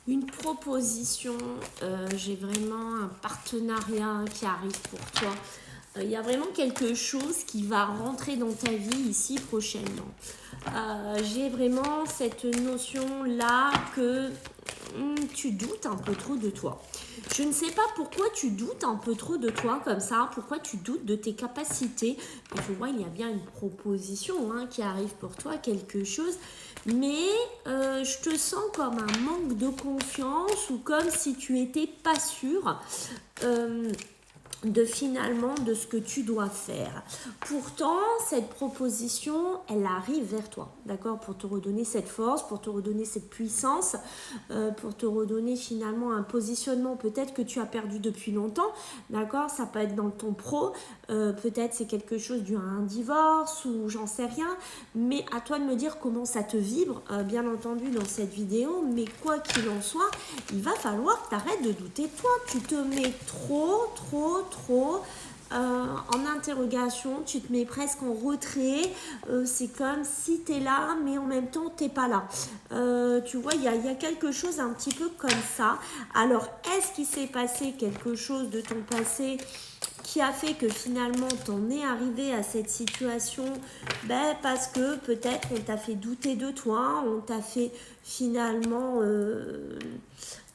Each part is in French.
une proposition, j'ai vraiment un partenariat qui arrive pour toi. Il y a vraiment quelque chose qui va rentrer dans ta vie ici prochainement. J'ai vraiment cette notion-là que tu doutes un peu trop de toi. Je ne sais pas pourquoi tu doutes un peu trop de toi comme ça, pourquoi tu doutes de tes capacités. Mais je vois, il y a bien une proposition qui arrive pour toi, quelque chose. Mais je te sens comme un manque de confiance ou comme si tu n'étais pas sûre. De finalement de ce que tu dois faire. Pourtant, cette proposition, elle arrive vers toi, d'accord, pour te redonner cette force, pour te redonner cette puissance, pour te redonner finalement un positionnement peut-être que tu as perdu depuis longtemps, d'accord, ça peut être dans ton pro, peut-être c'est quelque chose dû à un divorce ou j'en sais rien, mais à toi de me dire comment ça te vibre, bien entendu dans cette vidéo, mais quoi qu'il en soit, il va falloir que tu arrêtes de douter de toi, tu te mets trop en interrogation, tu te mets presque en retrait, c'est comme si tu es là mais en même temps tu n'es pas là. Tu vois, il y a quelque chose un petit peu comme ça. Alors, est-ce qu'il s'est passé quelque chose de ton passé qui a fait que finalement t'en es arrivé à cette situation? Parce que peut-être on t'a fait douter de toi, on t'a fait finalement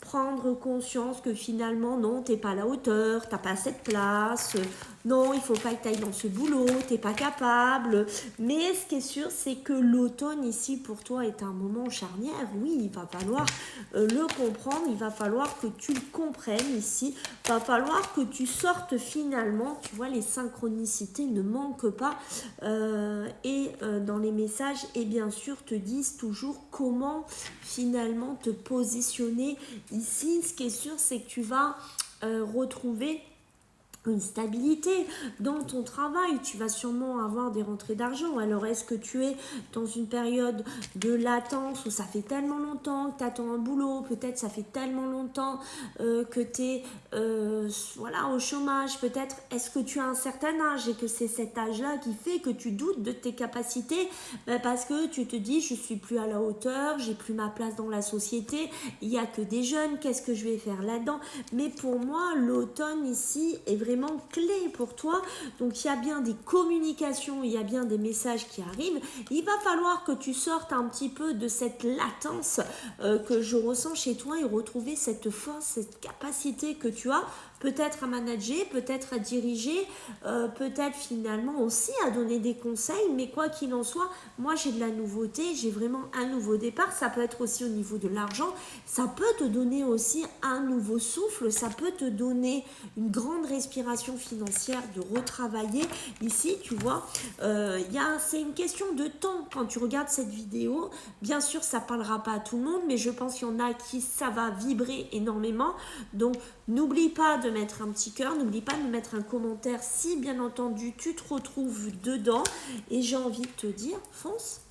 prendre conscience que finalement non, t'es pas à la hauteur, t'as pas cette place, non, il faut pas que tu ailles dans ce boulot, t'es pas capable. Mais ce qui est sûr, c'est que l'automne ici pour toi est un moment charnière. Oui, il va falloir le comprendre, il va falloir que tu le comprennes ici, il va falloir que tu sortes finalement, tu vois, les synchronicités ne manquent pas dans les messages et bien sûr te disent toujours comment finalement te positionner ici. Ce qui est sûr, c'est que tu vas retrouver une stabilité dans ton travail, tu vas sûrement avoir des rentrées d'argent. Alors est-ce que tu es dans une période de latence où ça fait tellement longtemps que tu attends un boulot, peut-être ça fait tellement longtemps que tu es voilà, au chômage, peut-être est-ce que tu as un certain âge et que c'est cet âge-là qui fait que tu doutes de tes capacités parce que tu te dis je suis plus à la hauteur, j'ai plus ma place dans la société, il n'y a que des jeunes, qu'est-ce que je vais faire là-dedans? Mais pour moi, l'automne ici est vraiment clé pour toi. Donc il y a bien des communications, il y a bien des messages qui arrivent. Il va falloir que tu sortes un petit peu de cette latence que je ressens chez toi et retrouver cette force, cette capacité que tu as peut-être à manager, peut-être à diriger, peut-être finalement aussi à donner des conseils, mais quoi qu'il en soit, moi j'ai de la nouveauté, j'ai vraiment un nouveau départ, ça peut être aussi au niveau de l'argent, ça peut te donner aussi un nouveau souffle, ça peut te donner une grande respiration financière, de retravailler. Ici, tu vois, c'est une question de temps quand tu regardes cette vidéo. Bien sûr, ça ne parlera pas à tout le monde, mais je pense qu'il y en a qui ça va vibrer énormément. Donc, n'oublie pas de mettre un petit cœur, n'oublie pas de mettre un commentaire si, bien entendu, tu te retrouves dedans. Et j'ai envie de te dire, fonce!